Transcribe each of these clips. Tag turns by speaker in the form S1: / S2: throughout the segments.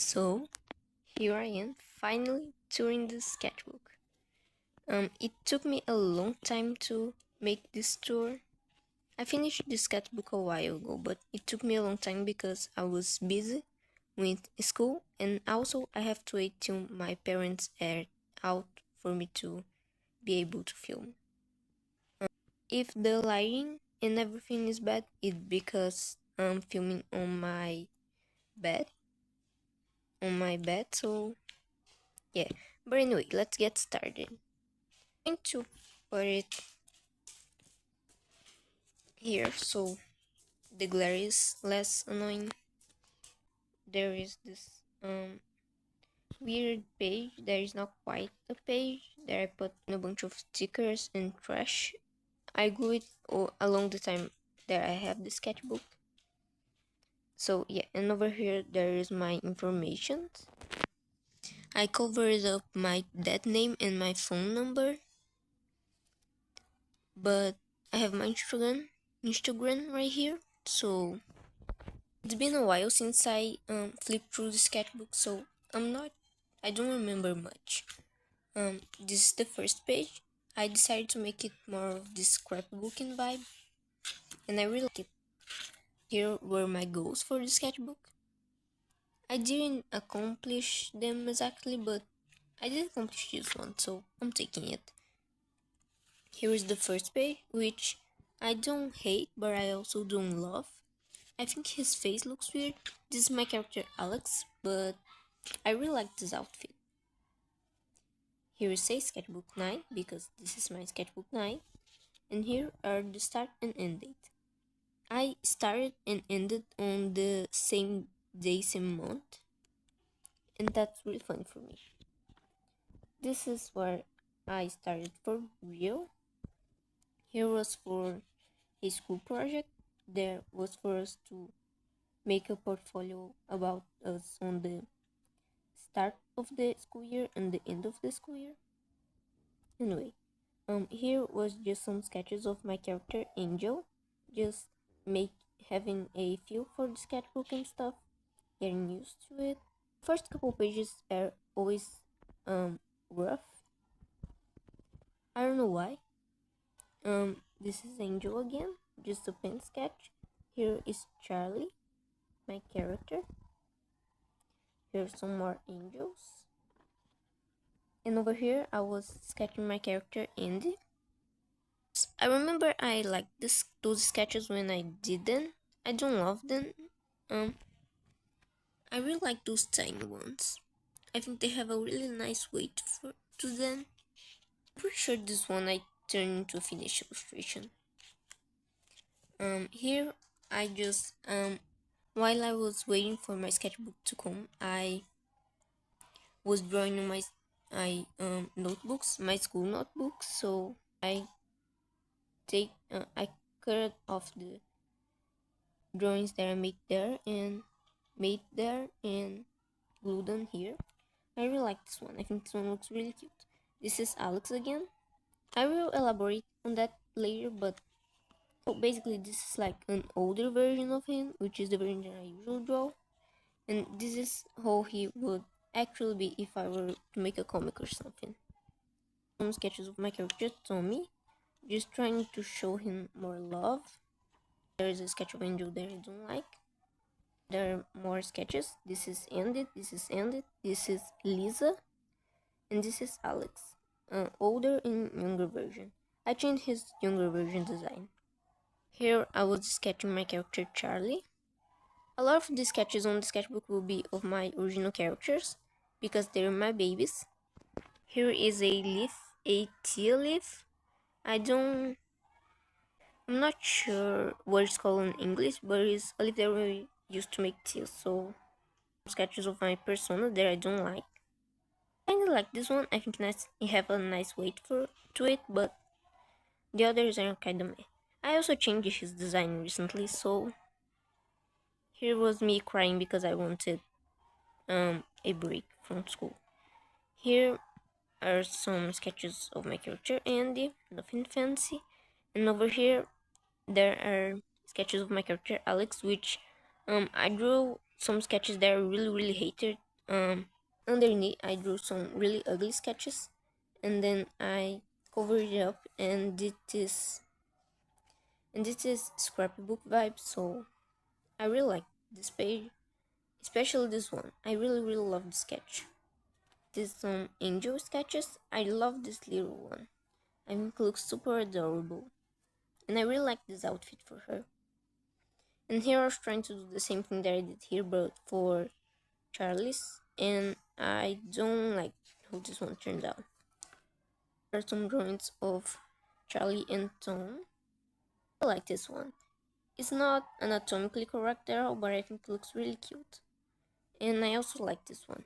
S1: So here I am, finally touring the sketchbook. It took me a long time to make this tour. I finished the sketchbook a while ago, but it took me a long time because I was busy with school, and also I have to wait till my parents are out for me to be able to film. If the lighting and everything is bad, it's because I'm filming on my bed. So yeah. But anyway, let's get started. I'm going to put it here so the glare is less annoying. There is this weird page. There is not quite a page. There I put a bunch of stickers and trash. I glue it along the time that I have the sketchbook. So yeah, and over here there is my information. I covered up my dead name and my phone number, but I have my Instagram right here. So it's been a while since I flipped through the sketchbook, so I don't remember much. This is the first page. I decided to make it more of this scrapbooking vibe, and I really like it. Here were my goals for the sketchbook. I didn't accomplish them exactly, but I did accomplish this one, so I'm taking it. Here is the first page, which I don't hate, but I also don't love. I think his face looks weird. This is my character Alex, but I really like this outfit. Here is a sketchbook 9 because this is my sketchbook 9, and here are the start and end date. I started and ended on the same day, same month, and that's really fun for me. This is where I started for real. Here was for a school project. There was for us to make a portfolio about us on the start of the school year and the end of the school year. Anyway, here was just some sketches of my character Angel, just having a feel for the sketchbook and stuff, getting used to it. First couple pages are always rough. I don't know why. This is Angel again, just a pen sketch. Here is Charlie, my character. Here's some more angels. And over here, I was sketching my character Andy. I remember I liked those sketches when I did them. I don't love them. I really like those tiny ones. I think they have a really nice weight to them. Pretty sure this one I turned into a finished illustration. Here I just while I was waiting for my sketchbook to come, I was drawing on my notebooks, my school notebooks. So I cut off the drawings that I made there and glued them here. I really like this one. I think this one looks really cute. This is Alex again. I will elaborate on that later, but basically this is like an older version of him, which is the version that I usually draw. And this is how he would actually be if I were to make a comic or something. Some sketches of my character Tommy, just trying to show him more love. There is a sketch of Angel that I don't like. There are more sketches. This is Ended, this is Ended, this is Lisa, and this is Alex. Older and younger version. I changed his younger version design. Here I was sketching my character Charlie. A lot of the sketches on the sketchbook will be of my original characters because they're my babies. Here is a leaf, a tea leaf. I'm not sure what it's called in English, but it's a leaf that we used to make tea. So sketches of my persona that I don't like. I kinda like this one. I think it have a nice weight to it, but the others are kind of meh. I also changed his design recently, so here was me crying because I wanted a break from school. Here are some sketches of my character Andy, nothing fancy, and over here there are sketches of my character Alex, which I drew some sketches that I really hated Um, Underneath, I drew some really ugly sketches, and then I covered it up and did this. And this is scrapbook vibe, so I really like this page, especially this one. I really love the sketch. This some angel sketches. I love this little one. I think it looks super adorable, and I really like this outfit for her. And here I was trying to do the same thing that I did here, but for Charlie's, and I don't like how this one turned out. There are some drawings of Charlie and Tom. I like this one. It's not anatomically correct at all, but I think it looks really cute. And I also like this one.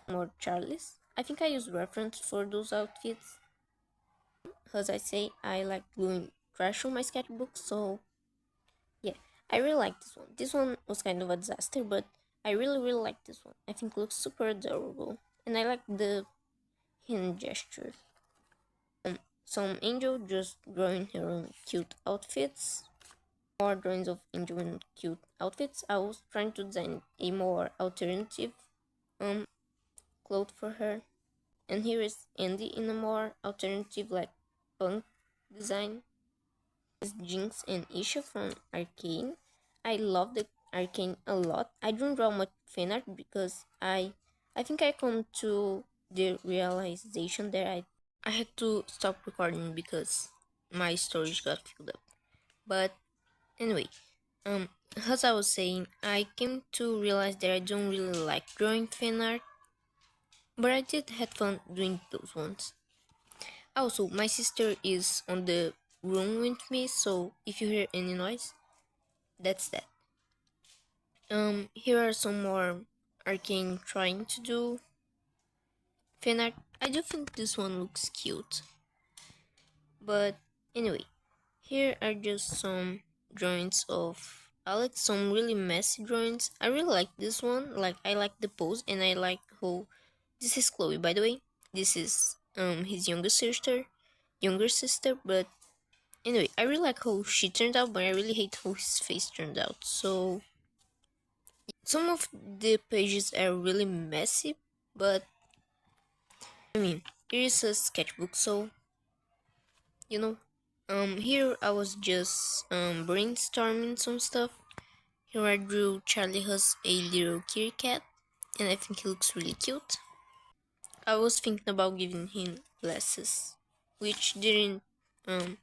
S1: More Charlie's. I think I use reference for those outfits. As I say, I like doing trash on my sketchbook, so yeah, I really like this one. This one was kind of a disaster, but I really like this one. I think it looks super adorable. And I like the hand gesture. Some angel just drawing her own cute outfits. More drawings of angel in cute outfits. I was trying to design a more alternative cloth for her. And here is Andy in a more alternative like punk design. Is Jinx and Isha from Arcane. I love the Arcane a lot. I don't draw much fan art because I think I come to the realization that I had to stop recording because my storage got filled up. But anyway, as I was saying, I came to realize that I don't really like drawing fan art, but I did have fun doing those ones. Also, my sister is on the room with me, so if you hear any noise, that's that. Here are some more Arcane trying to do fan art. I do think this one looks cute, but anyway, here are just some drawings of Alex, some really messy drawings. I really like this one. Like I like the pose, and I like how this is Chloe, by the way. This is his younger sister. But anyway, I really like how she turned out, but I really hate how his face turned out. So some of the pages are really messy, but I mean, it is a sketchbook, so you know. Here I was just brainstorming some stuff. Here I drew Charlie has a little kitty cat, and I think he looks really cute. I was thinking about giving him glasses, which um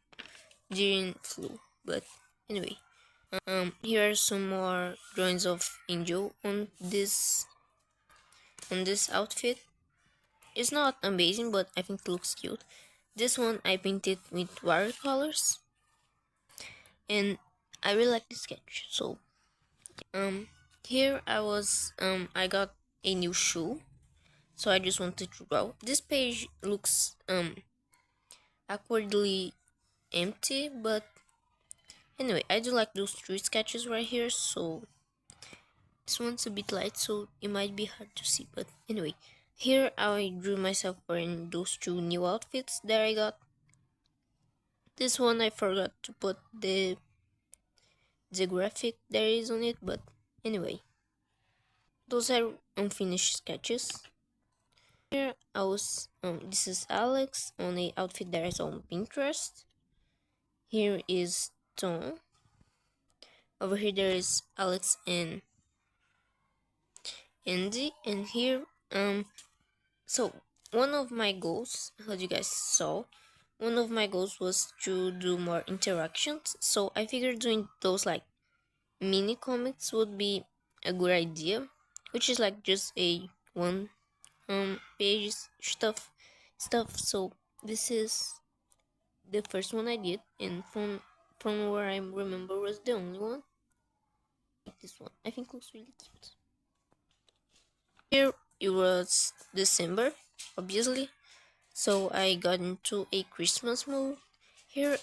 S1: didn't flew. But anyway, here are some more drawings of Angel on this outfit. It's not amazing, but I think it looks cute. This one I painted with watercolors, and I really like the sketch. So here I got a new shoe, so I just wanted to draw. This page looks awkwardly empty, but anyway, I do like those three sketches right here. So this one's a bit light, so it might be hard to see, but anyway, here I drew myself wearing those two new outfits that I got. This one I forgot to put the graphic that is on it, but anyway, those are unfinished sketches. Here I was this is Alex on a outfit that is on Pinterest. Here is Tom. Over here there is Alex and Andy, and here so one of my goals, as you guys saw, one of my goals was to do more interactions. So I figured doing those like mini comics would be a good idea, which is like just a one page stuff. So this is the first one I did, and from where I remember was the only one. Like this one, I think looks really cute. Here it was December, obviously, so I got into a Christmas mood. Here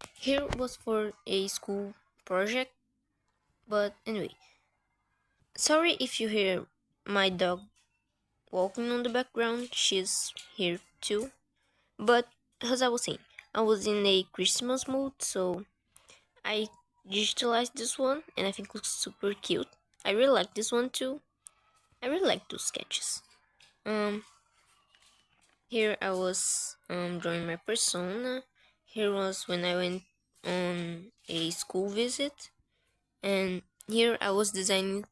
S1: was for a school project, but anyway, sorry if you hear my dog walking on the background. She's here too. But as I was saying, I was in a Christmas mood, so I digitalized this one, and I think it looks super cute. I really like this one too. I really like those sketches. Um, Here I was drawing my persona. Here was when I went on a school visit, and here I was designing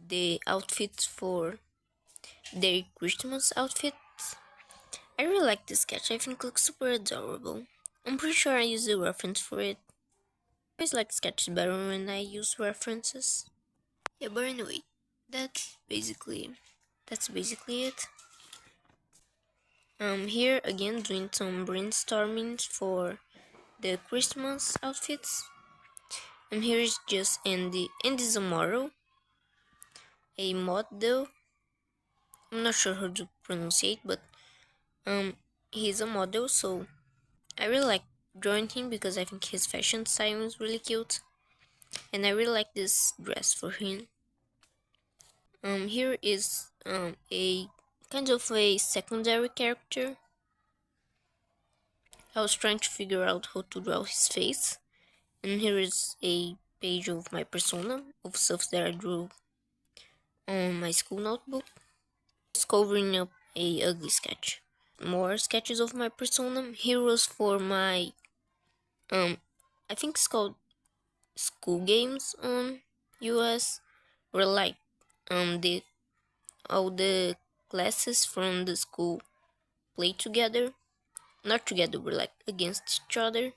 S1: the outfits for their Christmas outfits. I really like this sketch. I think it looks super adorable. I'm pretty sure I used a reference for it. I always like sketches better when I use references. Yeah, but anyway, that's basically it. Here again doing some brainstorming for the Christmas outfits. And here is just Andy. Andy's a model, a model. I'm not sure how to pronounce it, but he's a model, so I really like drawing him because I think his fashion style is really cute, and I really like this dress for him. Here is a kind of a secondary character. I was trying to figure out how to draw his face, and here is a page of my persona of stuff that I drew on my school notebook. Just covering up a ugly sketch. More sketches of my persona. Heroes for my I think it's called school games on US, where like the all the classes from the school play together. Not together, but like against each other.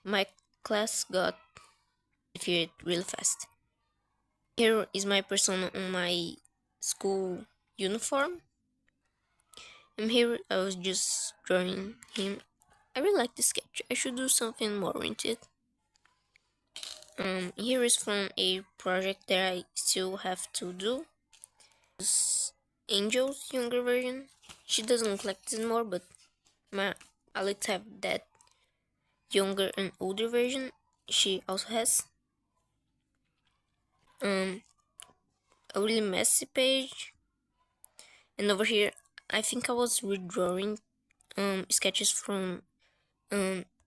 S1: My class got defeated really fast. Here is my persona on my school uniform. And here I was just drawing him. I really like this sketch. I should do something more with it. Here is from a project that I still have to do. It's Angel's younger version. She doesn't look like this anymore, but I like to have that younger and older version. She also has a really messy page. And over here, I think I was redrawing sketches from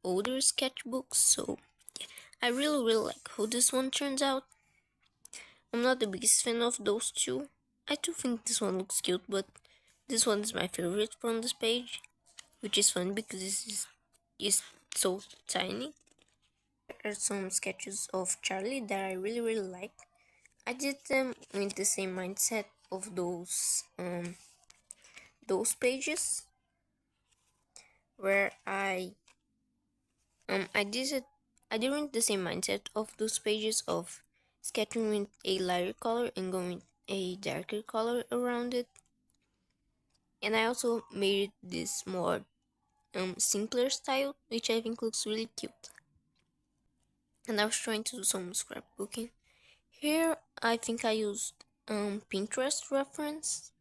S1: older sketchbooks. So yeah, I really like how this one turns out. I'm not the biggest fan of those two. I do think this one looks cute, but this one is my favorite from this page, which is fun because this is so tiny. There are some sketches of Charlie that I really like. I did them with the same mindset of those pages where I did it. I did with the same mindset of those pages of sketching with a lighter color and going with a darker color around it. And I also made this more simpler style, which I think looks really cute. And I was trying to do some scrapbooking. Here I think I used Pinterest reference.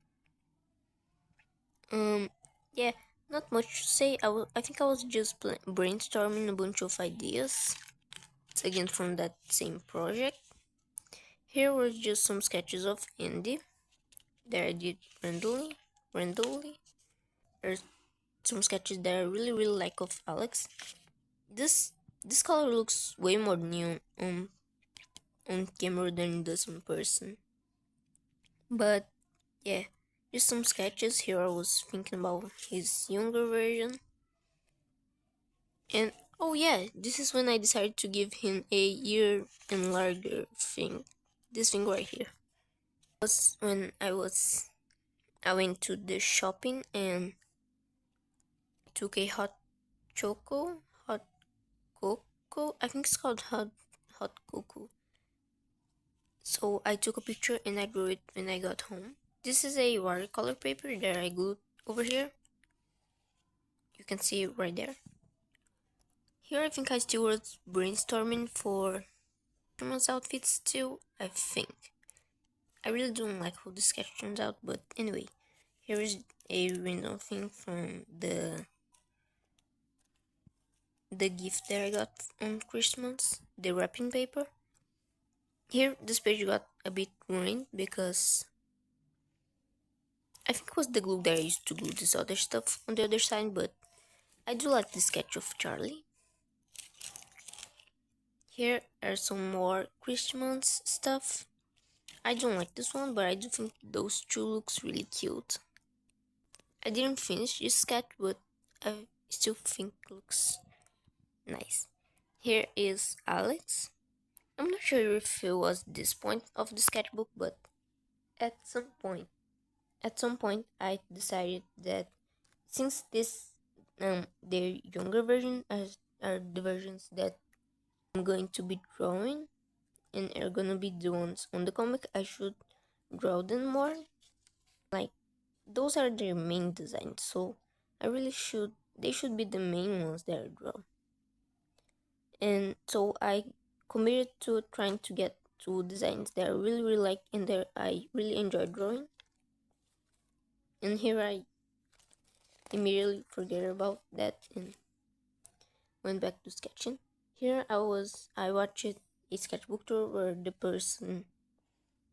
S1: Yeah, not much to say. I think I was just brainstorming a bunch of ideas. It's again from that same project. Here were just some sketches of Andy that I did randomly. There's some sketches that I really like of Alex. This color looks way more new on camera than it does in person. But yeah, just some sketches. Here I was thinking about his younger version. And oh yeah, this is when I decided to give him a year and larger thing. This thing right here. Was when I went to the shopping and took a hot cocoa. I think it's called hot cocoa. So I took a picture and I drew it when I got home. This is a watercolor paper that I glued over here. You can see it right there. Here I think I still was brainstorming for Christmas outfits too, I think. I really don't like how the sketch turns out, but anyway. Here is a random thing from the gift that I got on Christmas, the wrapping paper. Here this page got a bit ruined because I think it was the glue that I used to glue this other stuff on the other side, but I do like the sketch of Charlie. Here are some more Christmas stuff. I don't like this one, but I do think those two looks really cute. I didn't finish this sketch, but I still think it looks nice. Here is Alex. I'm not sure if it was this point of the sketchbook, but at some point, I decided that since this their younger version are the versions that I'm going to be drawing and are gonna be the ones on the comic, I should draw them more. Like those are their main designs, so I really should they should be the main ones that I draw. And so I committed to trying to get two designs that I really like and that I really enjoy drawing. And here I immediately forget about that and went back to sketching. Here I watched a sketchbook tour where the person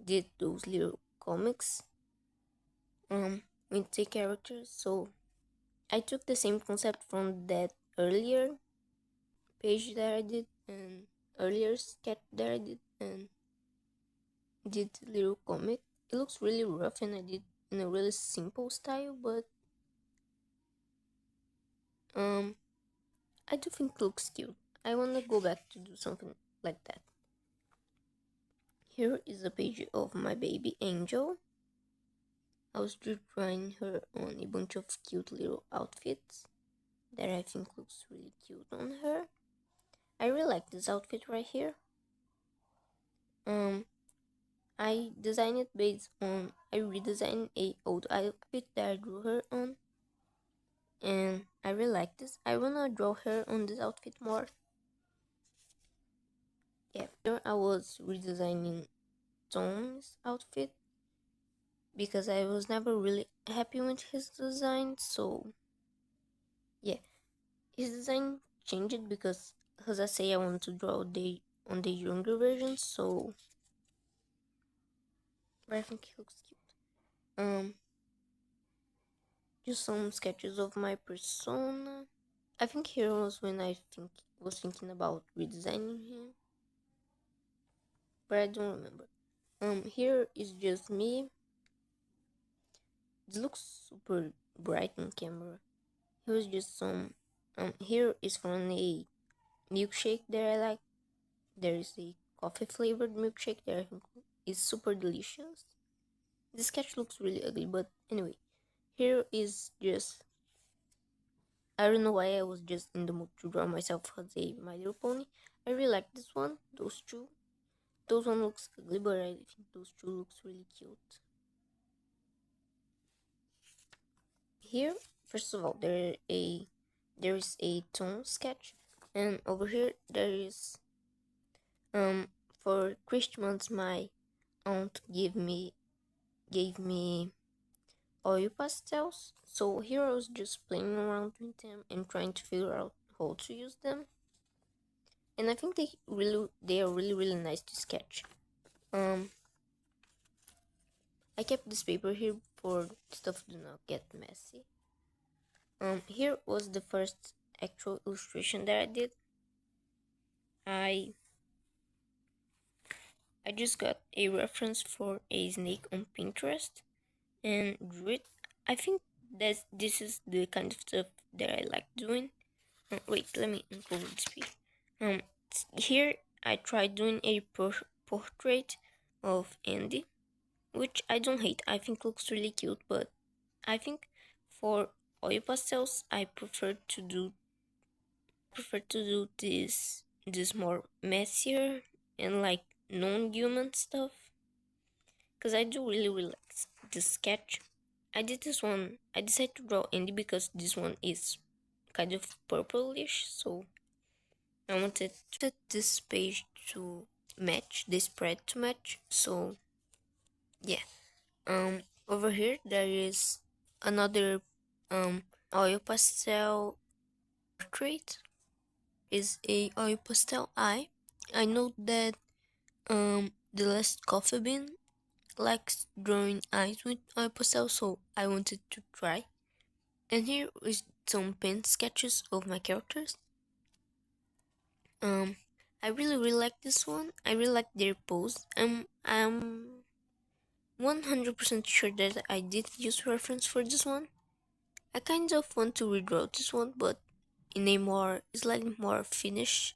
S1: did those little comics with the characters. So I took the same concept from that earlier page that I did and earlier sketch that I did and did little comic. It looks really rough and I did in a really simple style, but I do think it looks cute. I wanna go back to do something like that. Here is a page of my baby Angel. I was just drawing her on a bunch of cute little outfits that I think looks really cute on her. I really like this outfit right here. I designed it based on I redesigned a old outfit that I drew her on, and I really like this. I wanna draw her on this outfit more. Yeah, here I was redesigning Tom's outfit because I was never really happy with his design. So yeah, his design changed because, as I say, I want to draw on the younger version. So but I think he looks cute. Just some sketches of my persona. I think here was when was thinking about redesigning him, but I don't remember. Here is just me. It looks super bright on camera. Here's just some. Here is from a milkshake that I like. There is a coffee flavored milkshake that I think is super delicious. The sketch looks really ugly, but anyway, here is just. I don't know why I was just in the mood to draw myself as a My Little Pony. I really like this one, those two. Those one looks ugly, but I think those two looks really cute. Here, first of all, there is a tone sketch, and over here there is for Christmas my aunt gave me oil pastels. So here I was just playing around with them and trying to figure out how to use them. And I think they are really nice to sketch. I kept this paper here for stuff to not get messy. Here was the first actual illustration that I did. I just got a reference for a snake on Pinterest and drew it. I think that this is the kind of stuff that I like doing. Wait, let me uncover this page. Here I tried doing a portrait of Andy, which I don't hate. I think looks really cute, but I think for oil pastels I prefer to do this more messier and like non-human stuff, because I do really like this sketch. I did this one. I decided to draw Andy because this one is kind of purplish, so I wanted this page to match, this spread to match. So yeah. Over here there is another oil pastel portrait. Is a oil pastel eye. I know that the last coffee bean likes drawing eyes with oil pastel, so I wanted to try. And here is some pen sketches of my characters. I really like this one. I really like their pose. 100% sure that I did use reference for this one. I kind of want to redraw this one, but in a slightly more finished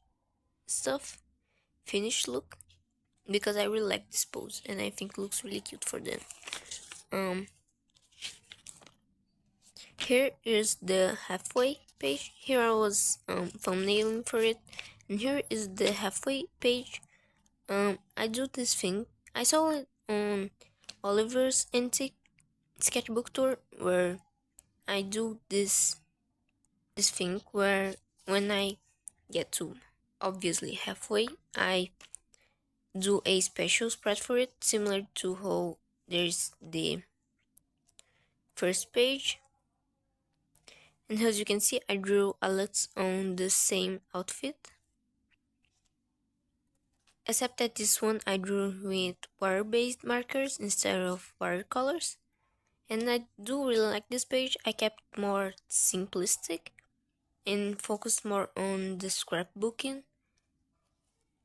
S1: look, because I really like this pose and I think it looks really cute for them. Here is the halfway page. Here I was thumbnailing for it, and here is the halfway page. I do this thing. I saw it on Oliver's Antique Sketchbook Tour, where I do this thing where when I get to obviously halfway, I do a special spread for it, similar to how there's the first page. And as you can see, I drew Alex on the same outfit, except that this one I drew with water-based markers instead of watercolors. And I do really like this page. I kept more simplistic and focused more on the scrapbooking,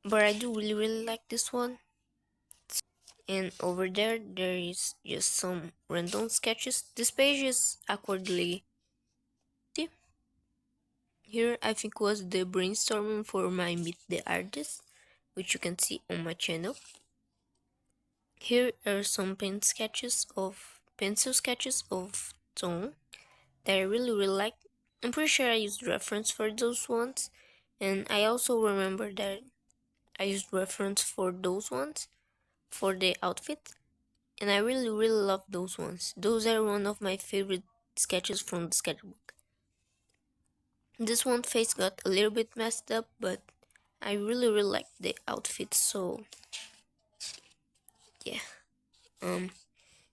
S1: but I do really like this one. And over there is just some random sketches. This page is awkwardly empty. Here I think was the brainstorming for my Meet the Artist, which you can see on my channel. Here are some pencil sketches of Tone that I really like. I'm pretty sure I used reference for those ones, and I also remember that I used reference for those ones for the outfit, and I really love those ones. Those are one of my favorite sketches from the sketchbook. This one face got a little bit messed up, but I really like the outfit, so yeah.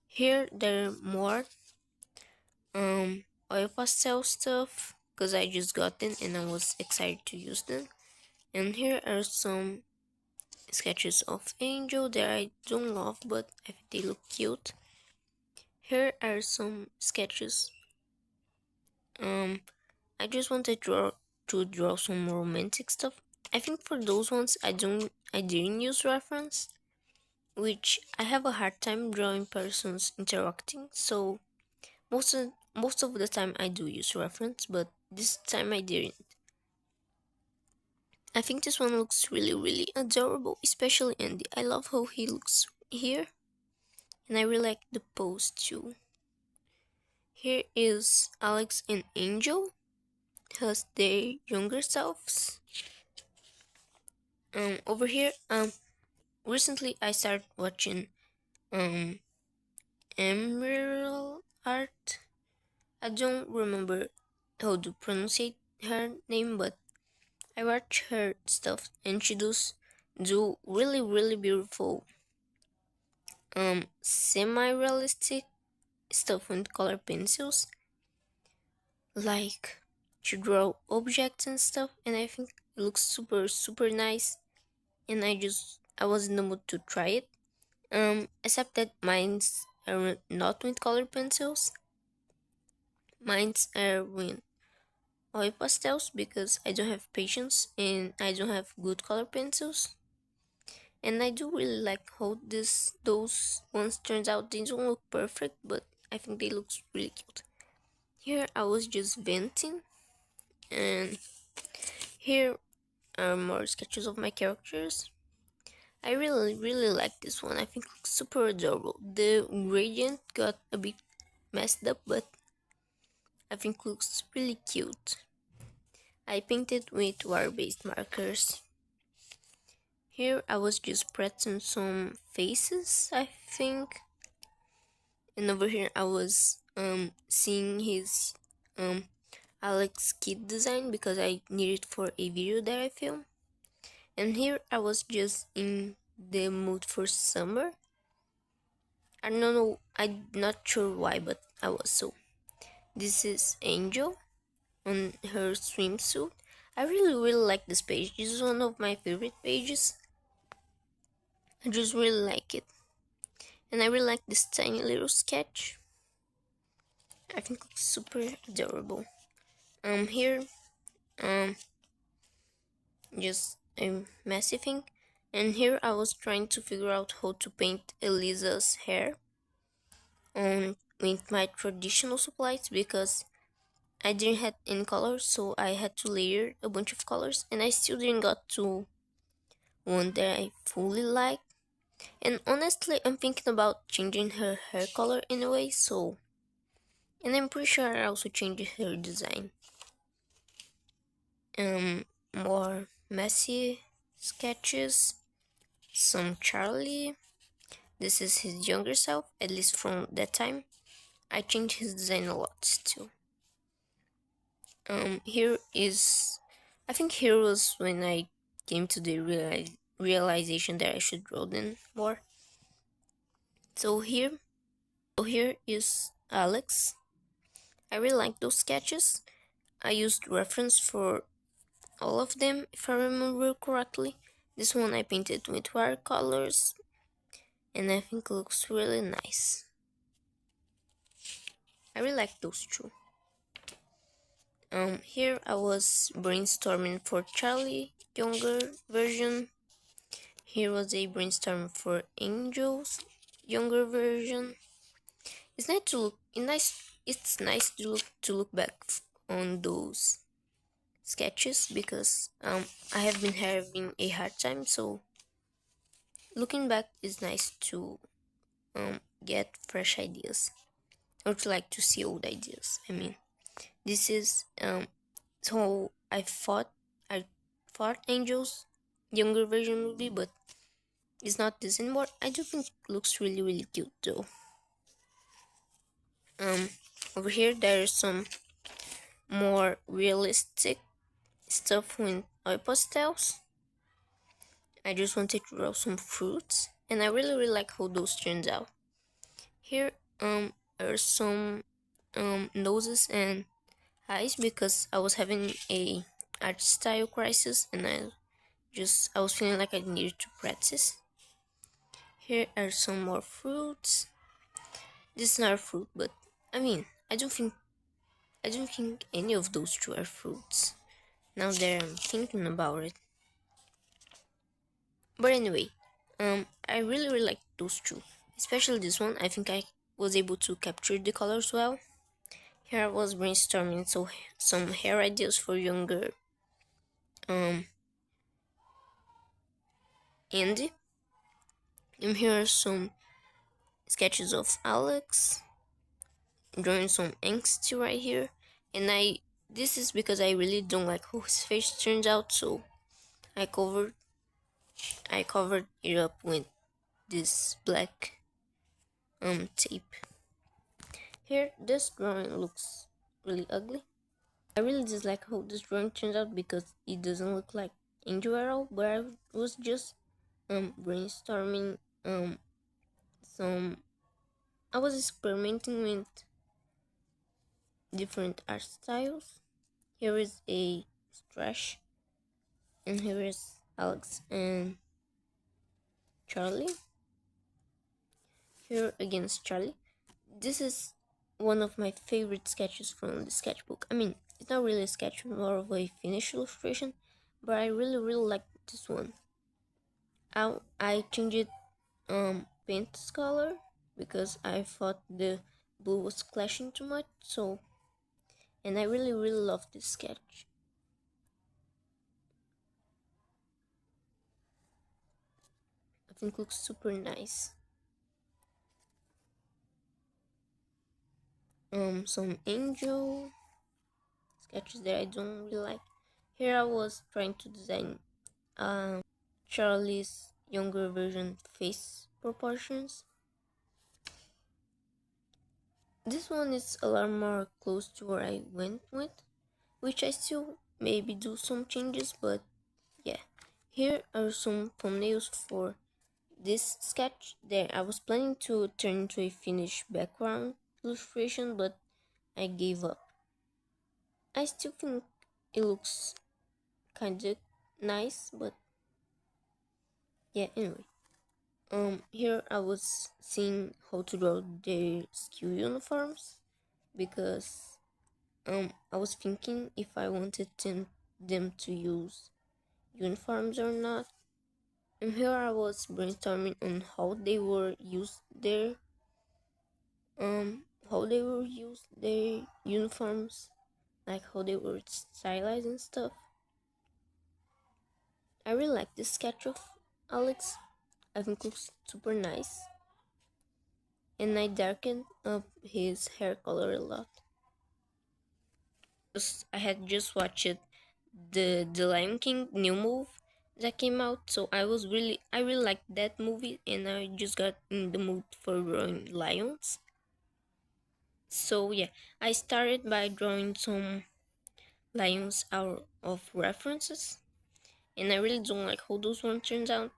S1: Here there are more oil pastel stuff because I just got them and I was excited to use them. And here are some sketches of Angel that I don't love, but I think they look cute. Here are some sketches. I just wanted to draw some romantic stuff. I think for those ones I didn't use reference, which I have a hard time drawing persons interacting, so most of the time I do use reference, but this time I didn't. I think this one looks really adorable, especially Andy. I love how he looks here, and I really like the pose too. Here is Alex and Angel as their younger selves. Over here, recently I started watching Emerald Art. I don't remember how to pronounce her name, but I watch her stuff and she do really beautiful semi-realistic stuff with color pencils, like to draw objects and stuff, and I think it looks super nice, and I was in the mood to try it. Except that mine's are not with color pencils. Mine's are with oil pastels because I don't have patience and I don't have good color pencils. And I do really like how those ones turns out. They don't look perfect, but I think they look really cute. Here I was just venting, and here are more sketches of my characters. I really like this one. I think it looks super adorable. The gradient got a bit messed up, but I think it looks really cute. I painted with water-based markers. Here I was just pressing some faces, I think. And over here I was seeing his Alex kit design because I need it for a video that I filmed. And here I was just in the mood for summer. I don't know, I'm not sure why, but I was so. This is Angel on her swimsuit. I really like this page. This is one of my favorite pages. I just really like it. And I really like this tiny little sketch. I think it's super adorable. Here, just a messy thing. And here I was trying to figure out how to paint Elisa's hair. with my traditional supplies because I didn't have any colors, so I had to layer a bunch of colors, and I still didn't got to one that I fully like. And honestly, I'm thinking about changing her hair color anyway, so. And I'm pretty sure I also changed her design. More messy sketches. Some Charlie. This is his younger self, at least from that time. I changed his design a lot still. Here is. I think here was when I came to the realization that I should draw them more. So here is Alex. I really like those sketches. I used reference for all of them, if I remember correctly. This one I painted with watercolors, and I think looks really nice. I really like those two. Here I was brainstorming for Charlie, younger version. Here was a brainstorm for Angel's younger version. It's nice to look. It's nice to look back on those sketches because I have been having a hard time. So looking back is nice to get fresh ideas or to like to see old ideas. I mean, this is so I thought Angel's younger version would be, but it's not this anymore. I do think it looks really cute though. Um, over here there is some more realistic stuff with oil pastels. I just wanted to draw some fruits, and I really like how those turned out. Here are some noses and eyes because I was having a art style crisis, and I was feeling like I needed to practice. Here are some more fruits. This is not a fruit, but I mean, I don't think any of those two are fruits. Now that I'm thinking about it. But anyway, I really like those two, especially this one. I think I was able to capture the colors well. Here I was brainstorming some hair ideas for younger Andy. And here are some sketches of Alex, drawing some angsty right here. And this is because I really don't like how his face turns out, so I covered it up with this black tape. Here this drawing looks really ugly. I really dislike how this drawing turns out because it doesn't look like Angel at all, but I was just brainstorming some I was experimenting with different art styles. Here is a Strash, and here is Alex and Charlie. Here against Charlie. This is one of my favorite sketches from the sketchbook. I mean, it's not really a sketch, more of a finished illustration, but I really like this one. I changed paint color because I thought the blue was clashing too much. So, and I really love this sketch. I think looks super nice. Some angel sketches that I don't really like. Here I was trying to design Charlie's younger version face proportions. This one is a lot more close to where I went with, which I still maybe do some changes, but yeah. Here are some thumbnails for this sketch that I was planning to turn into a finished background illustration, but I gave up. I still think it looks kinda nice, but yeah, anyway. Here I was seeing how to draw their school uniforms because I was thinking if I wanted them to use uniforms or not. And here I was brainstorming on how they were used there. how they were used their uniforms, like how they were stylized and stuff. I really like this sketch of Alex. I think it looks super nice. And I darkened up his hair color a lot. I had just watched the Lion King new movie that came out, so I really liked that movie, and I just got in the mood for drawing lions. So yeah, I started by drawing some lions out of references, and I really don't like how those one turns out.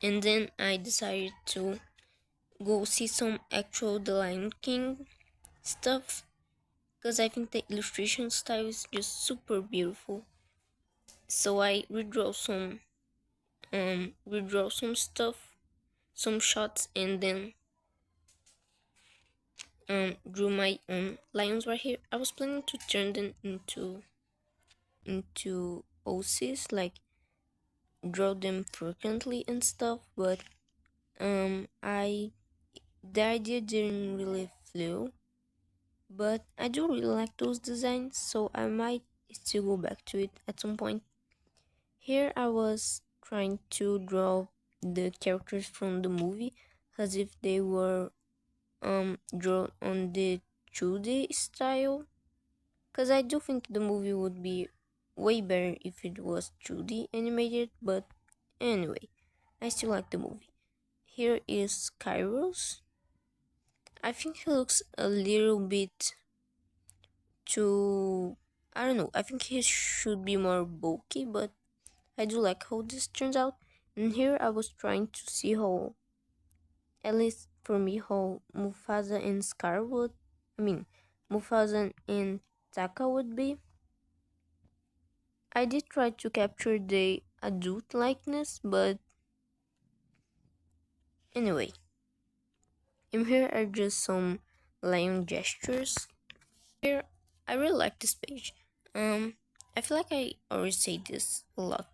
S1: And then I decided to go see some actual The Lion King stuff, because I think the illustration style is just super beautiful. So I redraw some stuff, some shots, and then drew my own lions right here. I was planning to turn them into OCs, like draw them frequently and stuff, but I the idea didn't really flow. But I do really like those designs, so I might still go back to it at some point. Here I was trying to draw the characters from the movie as if they were drawn on the 2D style, because I do think the movie would be way better if it was 2D animated, but anyway, I still like the movie. Here is Kairos. I think he looks a little bit too, I don't know, I think he should be more bulky, but I do like how this turns out. And here I was trying to see how, at least for me, how Mufasa and Scar would, I mean, Mufasa and Taka would be. I did try to capture the adult likeness, but anyway. And here are just some lion gestures. Here, I really like this page. I feel like I always say this a lot,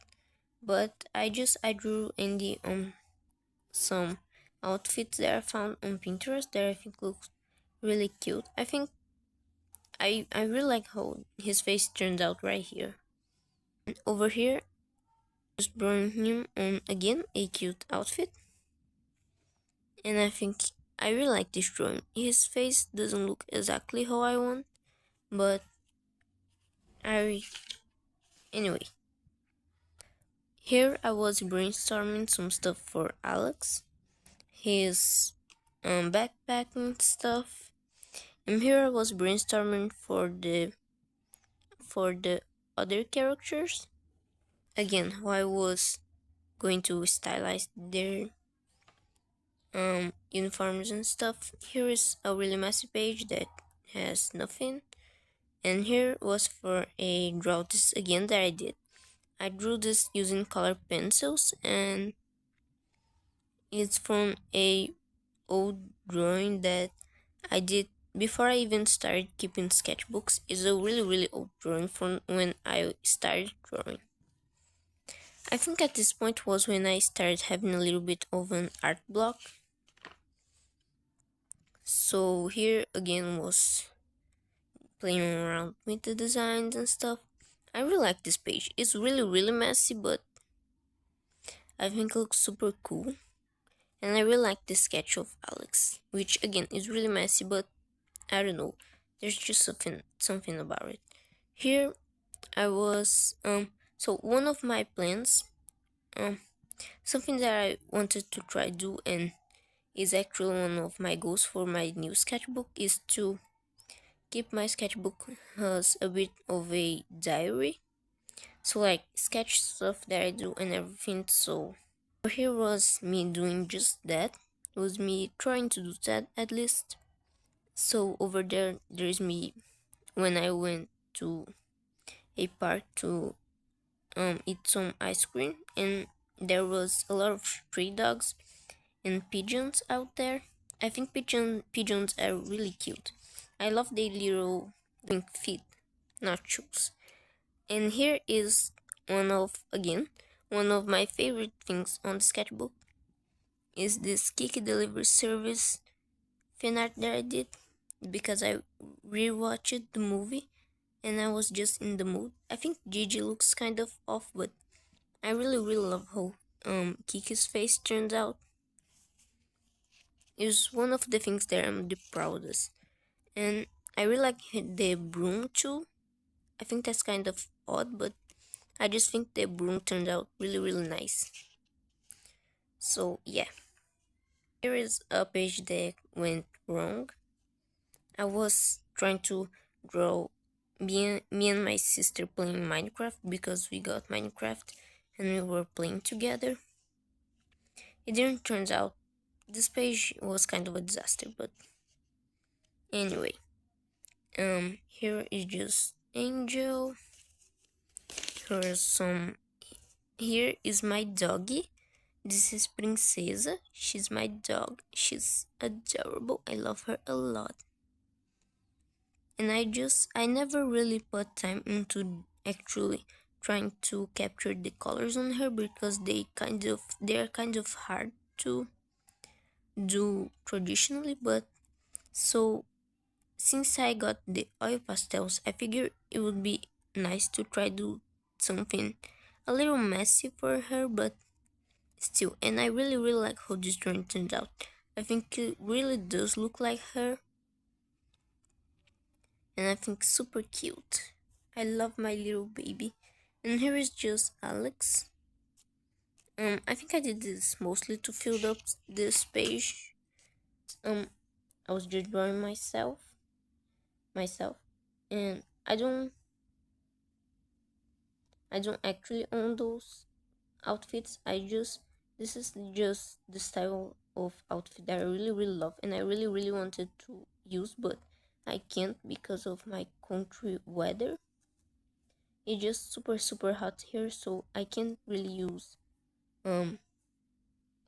S1: but I drew Andy on some outfits that I found on Pinterest that I think looks really cute. I think I really like how his face turned out right here. And over here, just drawing him on again a cute outfit, and I think I really like this drawing. His face doesn't look exactly how I want, but I anyway. Here I was brainstorming some stuff for Alex, his backpacking stuff, and here I was brainstorming for the other characters. Again, how I was going to stylize their uniforms and stuff. Here is a really messy page that has nothing, and here was for a draw this again that I did. I drew this using color pencils, and it's from a old drawing that I did before I even started keeping sketchbooks. It's a really old drawing from when I started drawing. I think at this point was when I started having a little bit of an art block. So here again was playing around with the designs and stuff. I really like this page. It's really messy, but I think it looks super cool. And I really like the sketch of Alex, which again is really messy, but I don't know. There's just something about it. Here I was so one of my plans, something that I wanted to try do and is actually one of my goals for my new sketchbook is to keep my sketchbook as a bit of a diary. So like sketch stuff that I do and everything. So here was me doing just that. It was me trying to do that at least. So over there's me when I went to a park to eat some ice cream, and there was a lot of stray dogs and pigeons out there. I think pigeons are really cute. I love their little pink feet, not shoes. And here is one of my favorite things on the sketchbook is this Kiki delivery service fan art that I did because I rewatched the movie and I was just in the mood. I think Gigi looks kind of off, but I really love how Kiki's face turns out. It's one of the things that I'm the proudest. And I really like the broom too. I think that's kind of odd, but I just think the broom turned out really nice. So yeah, here is a page that went wrong. I was trying to draw me and my sister playing Minecraft because we got Minecraft and we were playing together. It didn't turn out. This page was kind of a disaster, but anyway. Here is just Angel. Here's some. Here is my doggy. This is Princesa. She's my dog. She's adorable. I love her a lot. And I never really put time into actually trying to capture the colors on her because they're kind of hard to do traditionally, but so since I got the oil pastels, I figured it would be nice to try do something a little messy for her, but still. And I really like how this drawing turned out. I think it really does look like her, and I think super cute. I love my little baby. And here is just Alex. I think I did this mostly to fill up this page. I was just drawing myself, and I don't actually own those outfits. This is just the style of outfit that I really love and I really wanted to use, but I can't because of my country weather. It's just super hot here, so I can't really use um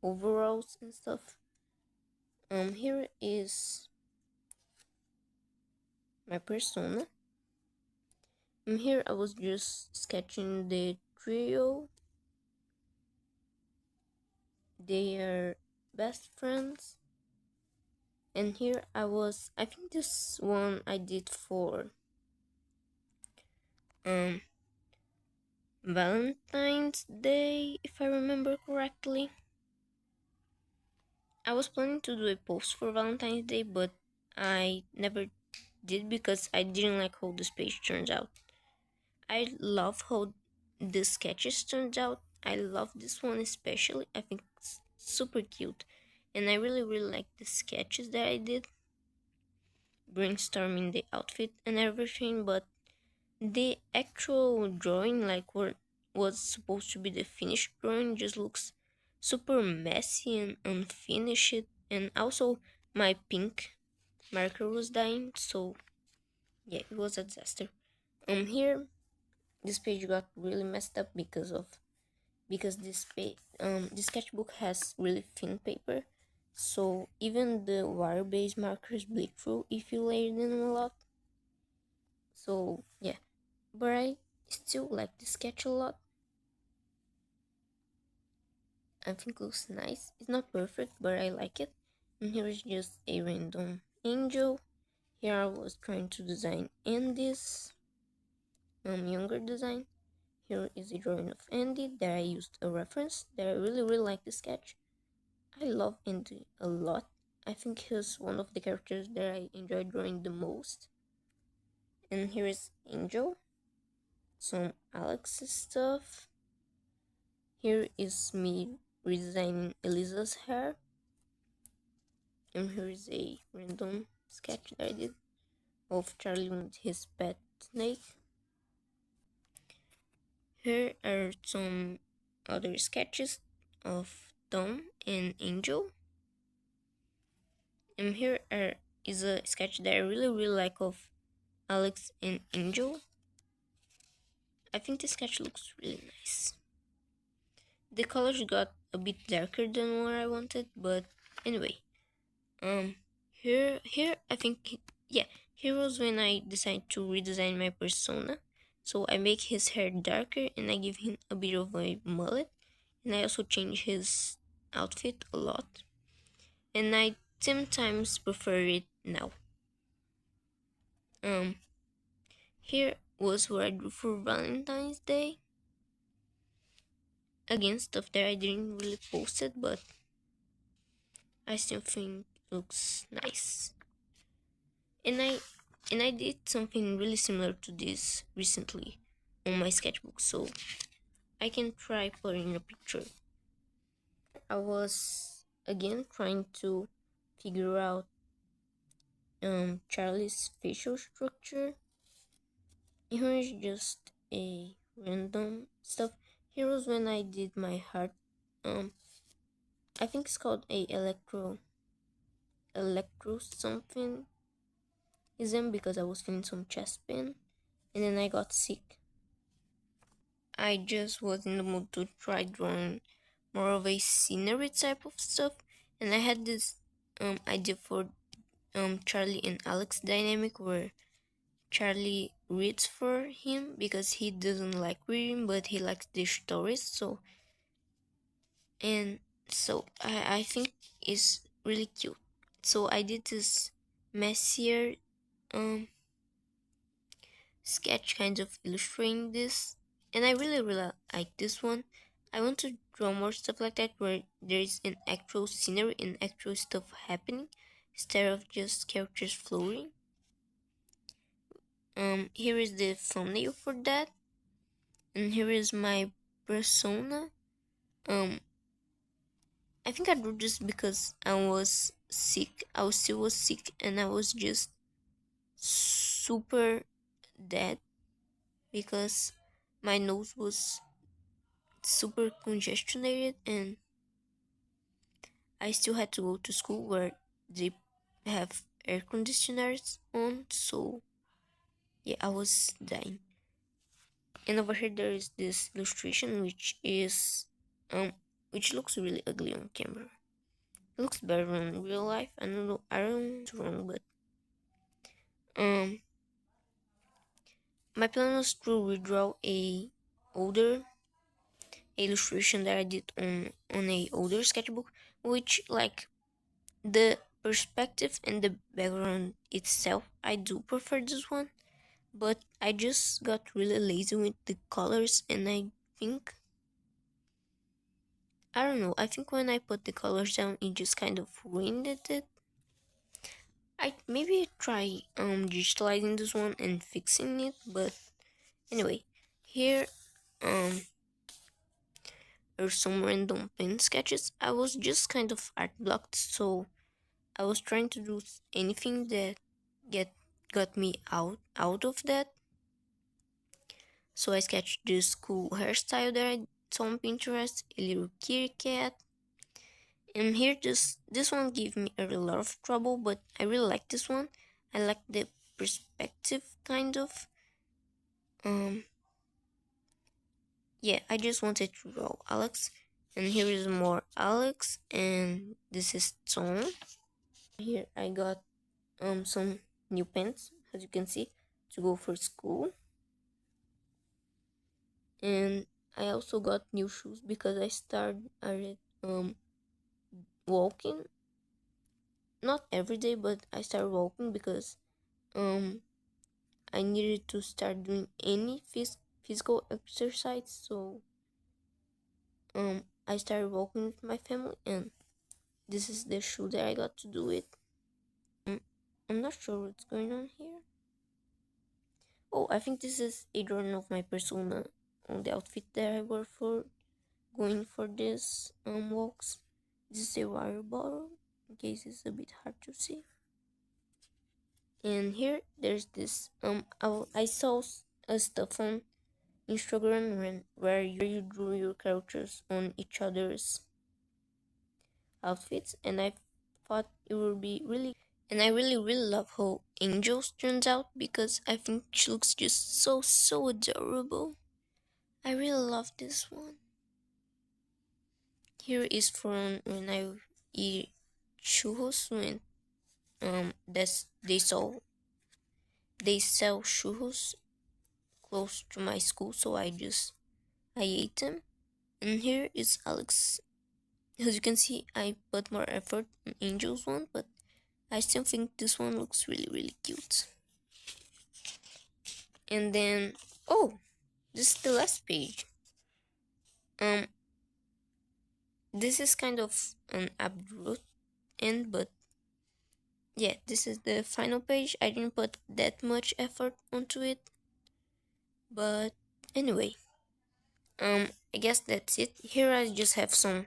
S1: overalls and stuff. Here is my persona. Here I was just sketching the trio. They are best friends. And here I think this one I did for Valentine's Day, if I remember correctly. I was planning to do a post for Valentine's Day, but I never did because I didn't like how this page turns out. I love how the sketches turned out. I love this one especially. I think it's super cute. And I really like the sketches that I did, brainstorming the outfit and everything, but the actual drawing, like what was supposed to be the finished drawing, just looks super messy and unfinished. And also, my pink marker was dying, so yeah, it was a disaster. Here, this page got really messed up because this sketchbook has really thin paper, so even the wire-based markers bleed through if you layer them a lot. So yeah, but I still like the sketch a lot. I think it looks nice. It's not perfect, but I like it. And here is just a random angel. Here I was trying to design Andy's younger design. Here is a drawing of Andy that I used a reference that I really like the sketch. I love Andy a lot. I think he's one of the characters that I enjoy drawing the most. And here is Angel. Some Alex's stuff. Here is me redesigning Elisa's hair. And here is a random sketch that I did of Charlie with his pet snake. Here are some other sketches of Tom and Angel. And is a sketch that I really like of Alex and Angel. I think the sketch looks really nice. The colors got a bit darker than what I wanted, but anyway. Here I think, yeah, here was when I decided to redesign my persona. So I make his hair darker and I give him a bit of a mullet, and I also change his outfit a lot. And I sometimes prefer it now. Um, Here was what I drew for Valentine's Day. Again, stuff that I didn't really post it, but I still think looks nice. And I did something really similar to this recently on my sketchbook, so I can try putting a picture. I was again trying to figure out Charlie's facial structure. Here is just a random stuff. Here was when I did my heart. I think it's called a electro something ism, because I was feeling some chest pain and then I got sick. I just was in the mood to try drawing more of a scenery type of stuff, and I had this idea for Charlie and Alex dynamic where Charlie reads for him because he doesn't like reading but he likes the stories. So I think it's really cute. So I did this messier sketch kind of illustrating this, and I really like this one. I want to draw more stuff like that where there is an actual scenery and actual stuff happening instead of just characters floating. Here is the thumbnail for that, and here is my persona. um I think I drew this because I was sick. I still was sick and I was just super dead because my nose was super congestionated and I still had to go to school where they have air conditioners on, so yeah, I was dying. And over here there is this illustration which looks really ugly on camera. It looks better in real life. I don't know it's wrong, but um my plan was to redraw a older illustration that I did on a older sketchbook, which like the perspective and the background itself, I do prefer this one, but I just got really lazy with the colors, and I don't know, I think when I put the colors down, it just kind of ruined it. I maybe try digitalizing this one and fixing it, but anyway, here um are some random pen sketches. I was just kind of art blocked, so I was trying to do anything that get got me out of that. So I sketched this cool hairstyle that I saw on Pinterest, a little kitty cat. And here this one gave me a lot of trouble, but I really like this one. I like the perspective kind of. Yeah, I just wanted to draw Alex. And here is more Alex, and this is Tom. Here I got some new pens, as you can see, to go for school. And I also got new shoes because I started walking. Not every day, but I started walking because I needed to start doing any physical exercise. So I started walking with my family, and this is the shoe that I got to do it. I'm not sure what's going on here. Oh, I think this is a drawing of my persona on the outfit that I wore for going for this walks. This is a water bottle, in case it's a bit hard to see. And here there's this I saw a stuff on Instagram where you drew your characters on each other's outfits, and I thought it would be really, and I really love how Angels turns out because I think she looks just so adorable. I really love this one. Here is from when I eat churros when they sell churros close to my school, so I ate them. And here is Alex As you can see, I put more effort on Angel's one, but I still think this one looks really cute. And then, oh, this is the last page. Um, this is kind of an abrupt end, but yeah, this is the final page. I didn't put that much effort onto it, but anyway, I guess that's it. Here I just have some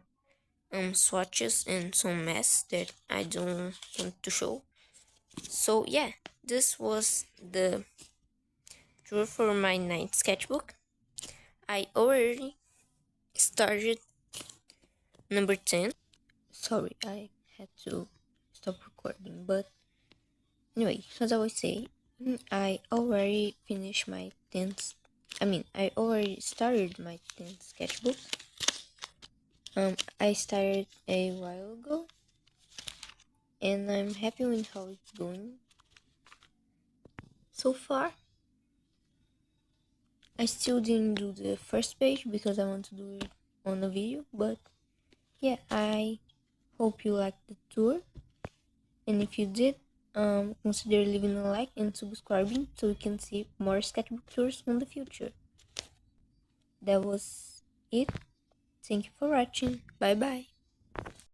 S1: swatches and some mess that I don't want to show. So yeah, this was the tour for my ninth sketchbook. I already started number 10. Sorry, I had to stop recording, but anyway, as I was saying, I already finished my 10th. I already started my 10th sketchbook. I started a while ago, and I'm happy with how it's going so far. I still didn't do the first page because I want to do it on a video, but yeah, I hope you liked the tour, and if you did, consider leaving a like and subscribing so you can see more sketchbook tours in the future. That was it. Thank you for watching. Bye bye.